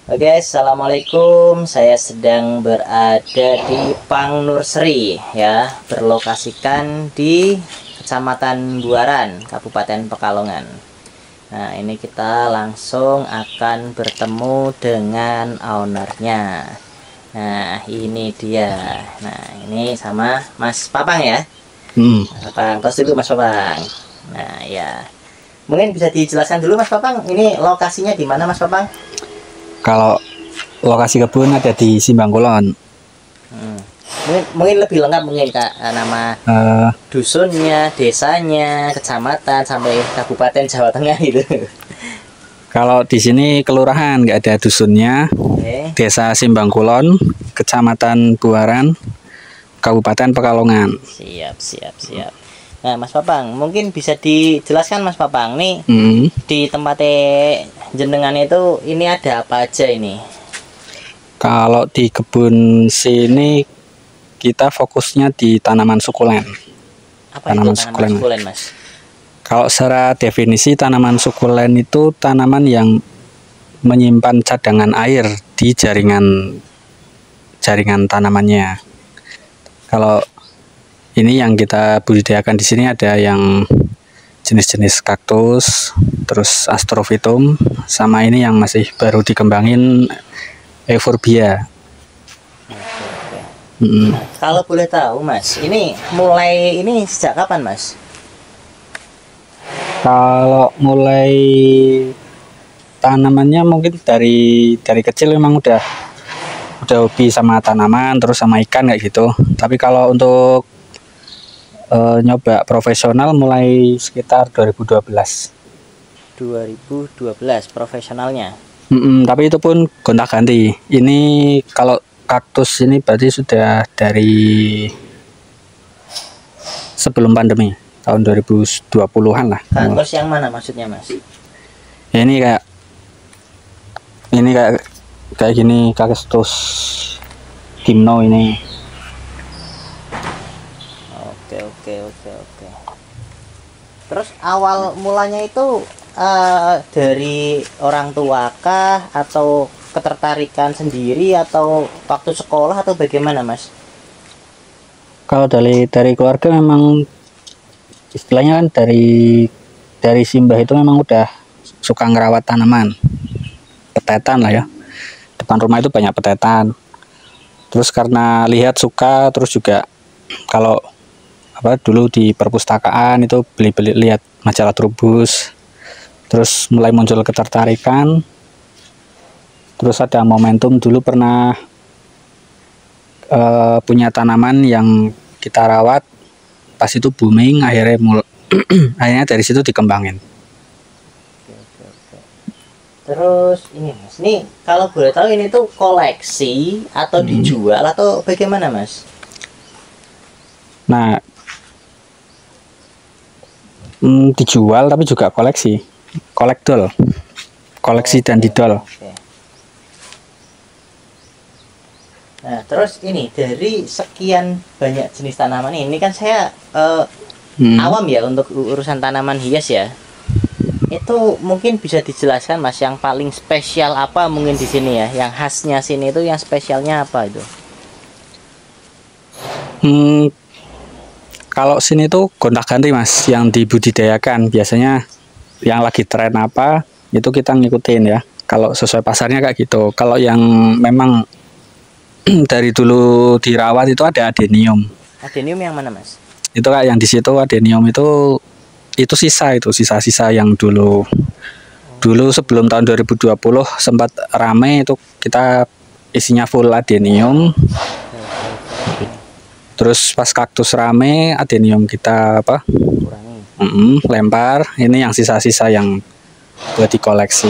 Oke, assalamualaikum. Saya sedang berada di Pang Nursery, ya, berlokasikan di Kecamatan Buaran, Kabupaten Pekalongan. Nah, ini kita langsung akan bertemu dengan ownernya. Nah, ini dia. Nah, ini sama Mas Papang ya. Mas Papang, tos dulu Mas Papang. Nah, ya. Mungkin bisa dijelaskan dulu Mas Papang, ini lokasinya di mana Mas Papang? Kalau lokasi kebun ada di Simbangkulon. Mungkin lebih lengkap mungkin Kak, nama dusunnya, desanya, kecamatan sampai kabupaten Jawa Tengah gitu. Kalau di sini kelurahan nggak ada dusunnya. Oke. Desa Simbangkulon, Kecamatan Buaran, Kabupaten Pekalongan. Siap. Nah, Mas Papang, mungkin bisa dijelaskan Mas Papang nih di tempatnya jenengan itu ini ada apa aja ini? Kalau di kebun sini kita fokusnya di tanaman sukulen. Apa itu tanaman sukulen, Mas? Kalau secara definisi tanaman sukulen itu tanaman yang menyimpan cadangan air di jaringan tanamannya. Kalau ini yang kita budidayakan di sini ada yang jenis-jenis kaktus, terus astrophytum, sama ini yang masih baru dikembangin euphorbia. Nah, kalau boleh tahu Mas, ini mulai ini sejak kapan Mas? Kalau mulai tanamannya mungkin dari kecil memang udah hobi sama tanaman, terus sama ikan kayak gitu. Tapi kalau untuk nyoba profesional mulai sekitar 2012 profesionalnya. Tapi itu pun gonta-ganti. Ini kalau kaktus ini berarti sudah dari sebelum pandemi tahun 2020-an lah. Kaktus yang mana maksudnya Mas? Ya, ini kayak gini, kaktus gimno ini. Oke. Terus awal mulanya itu dari orang tua kah atau ketertarikan sendiri atau waktu sekolah atau bagaimana Mas? Kalau dari keluarga memang istilahnya kan dari simbah itu memang udah suka ngerawat tanaman, petetan lah ya. Depan rumah itu banyak petetan. Terus karena lihat suka, terus juga kalau dulu di perpustakaan itu beli lihat majalah Trubus, terus mulai muncul ketertarikan. Terus ada momentum dulu pernah punya tanaman yang kita rawat, pas itu booming, akhirnya dari situ dikembangin. Terus ini Mas, ini kalau boleh tahu ini tuh koleksi atau dijual atau bagaimana Mas? Nah, dijual tapi juga koleksi dan didol. Nah, terus ini dari sekian banyak jenis tanaman ini kan saya awam ya untuk urusan tanaman hias ya. Itu mungkin bisa dijelaskan Mas yang paling spesial apa mungkin di sini ya, yang khasnya sini itu yang spesialnya apa itu? Kalau sini tuh gonta-ganti Mas yang dibudidayakan. Biasanya yang lagi tren apa itu kita ngikutin ya. Kalau sesuai pasarnya kayak gitu. Kalau yang memang dari dulu dirawat itu ada adenium. Adenium yang mana Mas? Itu kayak yang di situ adenium itu sisa-sisa yang dulu sebelum tahun 2020 sempat rame itu kita isinya full adenium. Terus pas kaktus rame, adenium kita kurangi, lempar. Ini yang sisa-sisa yang buat dikoleksi.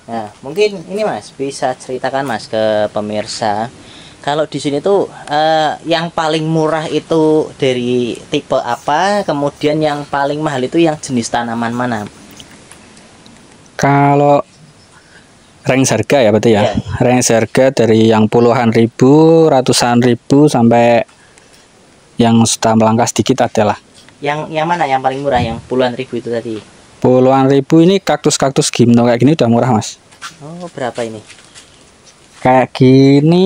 Nah, mungkin ini Mas bisa ceritakan Mas ke pemirsa. Kalau di sini tuh yang paling murah itu dari tipe apa, kemudian yang paling mahal itu yang jenis tanaman mana? Kalau range harga ya berarti ya. Range harga dari yang puluhan ribu, ratusan ribu sampai yang sudah melangkah sedikit adalah. Yang mana yang paling murah yang puluhan ribu itu tadi? Puluhan ribu ini kaktus gimno kayak gini udah murah Mas. Oh, berapa ini? Kayak gini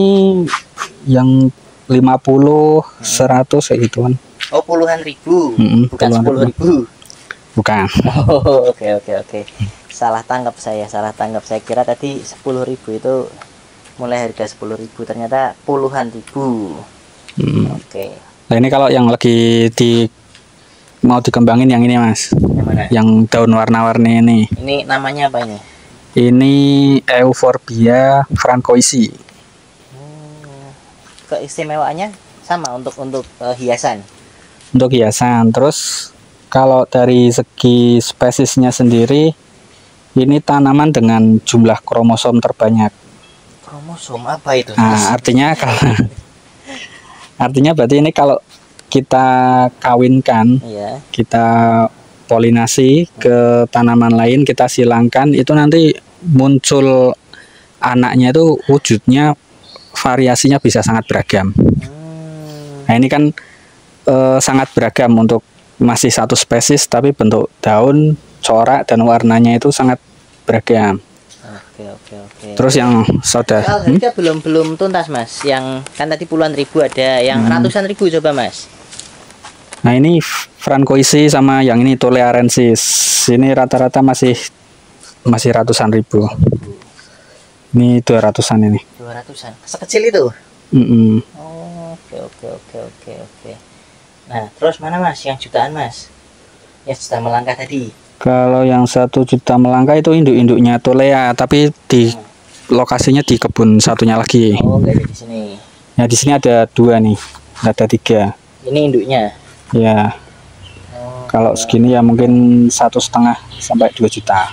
yang 50, 100 kayak gituan. Oh, puluhan ribu. Bukan Puluhan 10.000. Bukan. Oh, oke. Salah tangkap saya. Saya kira tadi 10.000 itu mulai harga 10.000, ternyata puluhan ribu. Oke. Nah ini kalau yang lagi mau dikembangin yang ini Mas. Yang mana? Yang daun warna-warni ini. Ini namanya apa ini? Ini Euphorbia francoisi. Keistimewaannya sama untuk hiasan. Untuk hiasan. Terus kalau dari segi spesiesnya sendiri, ini tanaman dengan jumlah kromosom terbanyak. Kromosom apa itu? Nah, artinya berarti ini kalau kita kawinkan, Iya. kita polinasi ke tanaman lain, kita silangkan, itu nanti muncul anaknya itu wujudnya variasinya bisa sangat beragam. Nah ini kan sangat beragam untuk masih satu spesies, tapi bentuk daun, corak dan warnanya itu sangat beragam. Oke. Terus yang saudara, Harga belum tuntas Mas. Yang kan tadi puluhan ribu ada, yang ratusan ribu coba Mas. nah ini francoisi sama yang ini tolerarensis, ini rata-rata masih ratusan ribu. Ini 200-an ini. 200-an. Sekecil itu. Oh, oke. Nah, terus mana Mas? Yang jutaan Mas? Yang juta melangkah tadi. Kalau yang 1 juta melangkah itu induk-induknya Tolea, tapi di lokasinya di kebun satunya lagi. Oh, nggak ada di sini. Ya di sini ada 2 nih, ada 3. Ini induknya. Ya, Oh, kalau segini ya mungkin 1,5 sampai 2 juta.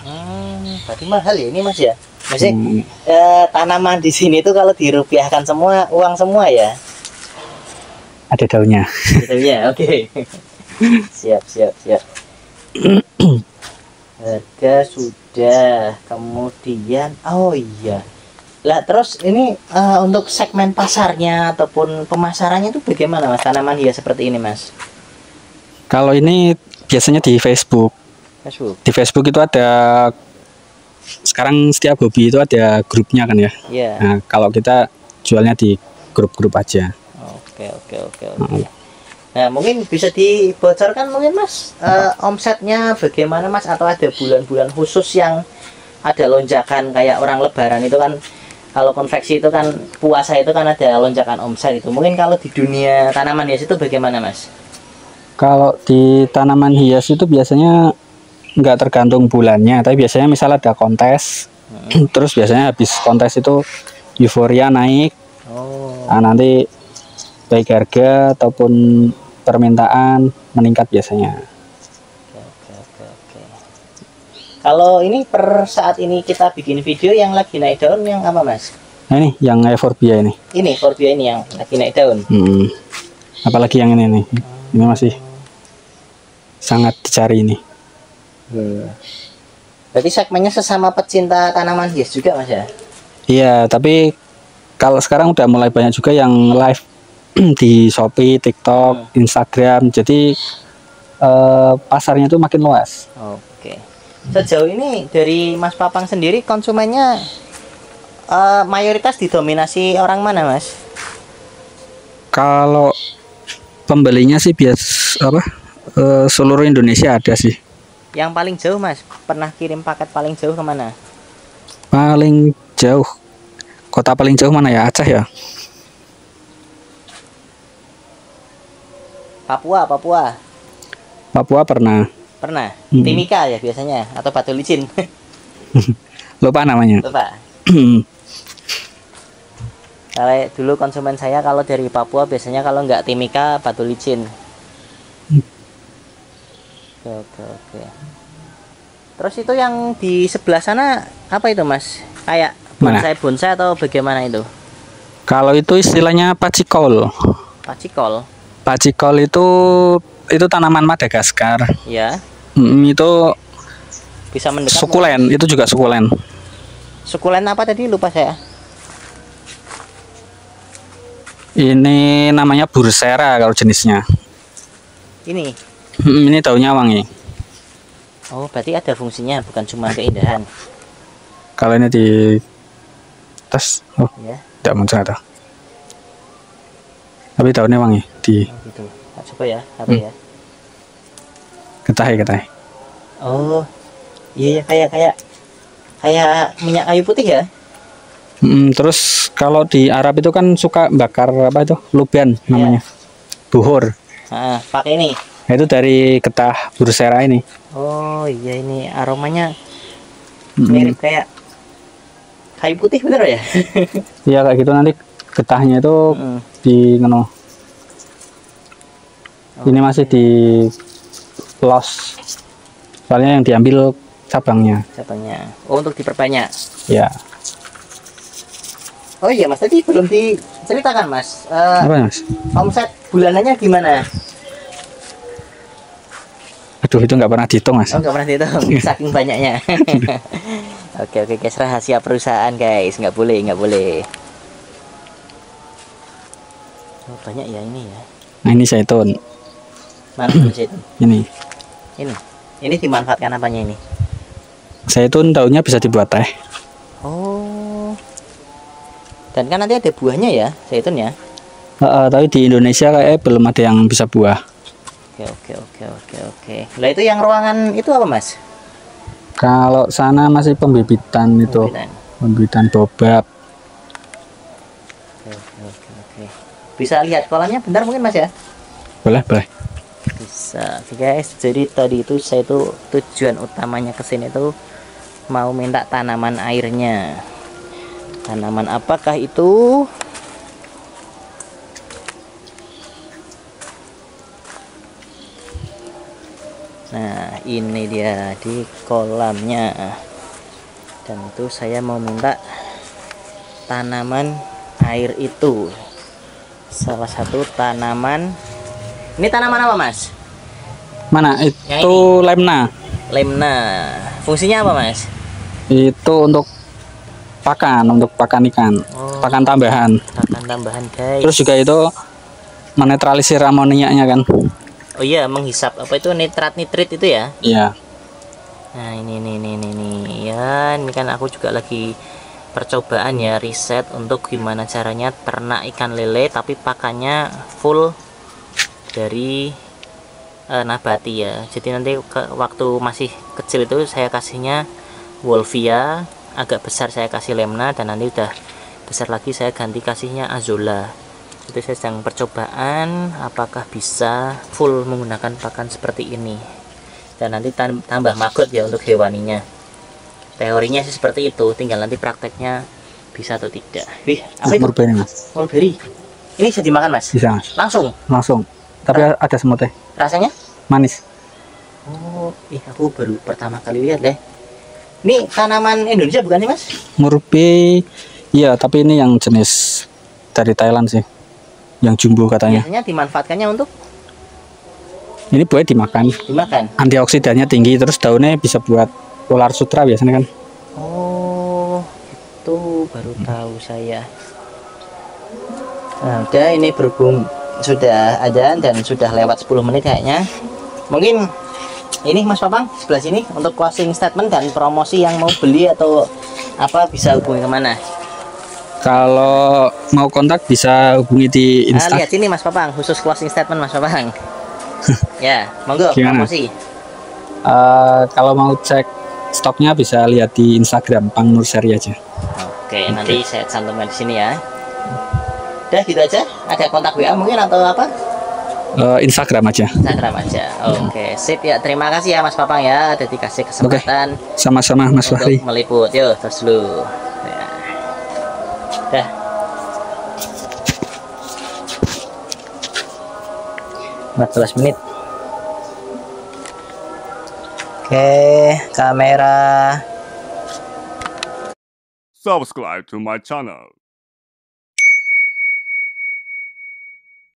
berarti mahal ya ini Mas ya? Maksudnya tanaman di sini tuh kalau dirupiahkan semua uang semua ya? Ada daunnya. Gitu ya, oke. Siap. Harga sudah, kemudian oh iya. Lah terus ini untuk segmen pasarnya ataupun pemasarannya itu bagaimana Mas, tanaman hias seperti ini Mas? Kalau ini biasanya di Facebook. Di Facebook itu ada, sekarang setiap hobi itu ada grupnya kan ya. Iya. Nah, kalau kita jualnya di grup-grup aja. Oke. Nah, mungkin bisa dibocorkan mungkin Mas, omsetnya bagaimana Mas, atau ada bulan-bulan khusus yang ada lonjakan kayak orang lebaran itu kan, kalau konveksi itu kan puasa itu kan ada lonjakan omset itu. Mungkin kalau di dunia tanaman hias itu bagaimana Mas? Kalau di tanaman hias itu biasanya nggak tergantung bulannya, tapi biasanya misal ada kontes, terus biasanya habis kontes itu euforia naik. Nah, nanti baik harga ataupun permintaan meningkat biasanya. Oke. Kalau ini per saat ini kita bikin video yang lagi naik daun yang apa Mas? Nah ini yang Euphorbia ini. Ini Euphorbia ini yang lagi naik daun. Apalagi yang ini nih. Ini masih sangat dicari ini. Berarti segmennya sesama pecinta tanaman hias juga Mas ya? Iya, tapi kalau sekarang udah mulai banyak juga yang live di Shopee, TikTok, Instagram. Jadi pasarnya itu makin luas. Oke. Sejauh ini dari Mas Papang sendiri konsumennya mayoritas didominasi orang mana Mas? Kalau pembelinya sih seluruh Indonesia ada sih. Yang paling jauh Mas, pernah kirim paket paling jauh kemana? Paling jauh, kota paling jauh mana ya? Aceh ya? Papua pernah. Timika ya biasanya, atau batu licin? Lupa namanya. Lupa. Kalau dulu konsumen saya kalau dari Papua biasanya kalau nggak Timika, batu licin. Oke. Terus itu yang di sebelah sana apa itu Mas? Kayak bonsai atau bagaimana itu? Kalau itu istilahnya pacikol. Pacikol itu tanaman Madagaskar. Ya. Itu bisa mendekat. Sukulen, itu juga sukulen. Sukulen apa tadi lupa saya. Ini namanya bursera kalau jenisnya. Ini daunnya wangi. Oh, berarti ada fungsinya, bukan cuma keindahan. Kalau ini di tes, oh Ya. tidak muncul tuh. Tapi daunnya wangi di Oh, gitu. Nah, coba ya, satu ya. ketahi. Oh, iya ya, kayak minyak kayu putih ya. Terus kalau di Arab itu kan suka bakar apa itu lubian namanya, buhur. Nah, pakai ini. Nah, itu dari getah bursera ini. Oh iya, ini aromanya mirip kayak kayu putih, bener ya? Iya kayak gitu, nanti getahnya itu di ngono. Ini masih di los, soalnya yang diambil cabangnya. Oh, untuk diperbanyak. Ya. Oh iya Mas, tadi belum diceritakan Mas. Apa Mas? Omset bulanannya gimana? Aduh, itu nggak pernah dihitung Mas. Oh, nggak pernah dihitung, saking banyaknya. Oke guys, rahasia perusahaan guys, nggak boleh. Oh, banyak ya ini ya. Nah ini zaitun. Mana zaitun? Ini dimanfaatkan apanya ini? zaitun daunnya bisa dibuat teh. Oh, dan kan nanti ada buahnya ya zaitun ya? Tapi di Indonesia kayak belum ada yang bisa buah. Oke. Lah itu yang ruangan itu apa Mas? Kalau sana masih pembibitan itu, pembibitan bobab. Oke. Bisa lihat kolamnya bentar mungkin Mas ya? Boleh. Bisa. Oke guys, jadi tadi itu saya tuh tujuan utamanya kesini tuh mau minta tanaman airnya. Tanaman apakah itu? Nah, ini dia di kolamnya. Dan itu saya mau minta tanaman air itu. Salah satu tanaman. Ini tanaman apa, Mas? Mana? Itu lemna. Lemna. Fungsinya apa, Mas? Itu untuk pakan ikan. Oh, pakan tambahan, guys. Terus juga itu menetralisir amoniaknya kan. Oh iya, menghisap apa itu nitrit itu ya? Iya. Nah, ini ya, ini kan aku juga lagi percobaan ya, riset untuk gimana caranya ternak ikan lele tapi pakannya full dari nabati ya. Jadi nanti waktu masih kecil itu saya kasihnya Wolvia, agak besar saya kasih Lemna, dan nanti udah besar lagi saya ganti kasihnya Azolla. Itu saya sedang percobaan apakah bisa full menggunakan pakan seperti ini, dan nanti tambah maggot ya untuk hewaninya. Teorinya sih seperti itu, tinggal nanti prakteknya bisa atau tidak. Wih, apa itu? Mulberry Mas. Mulberry. Ini bisa dimakan Mas? Bisa Mas. Langsung. Tapi ada semutnya. Rasanya? Manis. Oh, aku baru pertama kali lihat deh. Ini tanaman Indonesia bukan sih Mas? Murbi, iya, tapi ini yang jenis dari Thailand sih, yang jumbo katanya. Biasanya dimanfaatkannya untuk? Ini buahnya dimakan. Antioksidannya tinggi, terus daunnya bisa buat ular sutra biasanya kan. Oh, itu baru tahu saya. Nah, udah, ini berhubung sudah adzan dan sudah lewat 10 menit kayaknya. Mungkin ini Mas Papang sebelah sini untuk closing statement dan promosi yang mau beli atau apa bisa hubungi kemana? Kalau mau kontak bisa hubungi di Insta. Lihat sini Mas Papang, khusus closing statement Mas Papang. Ya, monggo. Gimana? Promosi. Kalau mau cek stoknya bisa lihat di Instagram Pang Nurseri aja. Oke, nanti saya cantumkan di sini ya. Udah gitu aja. Ada kontak WA mungkin atau apa? Instagram aja. Oke, sip ya. Terima kasih ya Mas Papang ya, udah dikasih kesempatan. Sama-sama Mas Fahri. Untuk meliput. Yuk, terus dulu. Ya. Dah. 14 menit. Oke, kamera. Subscribe to my channel.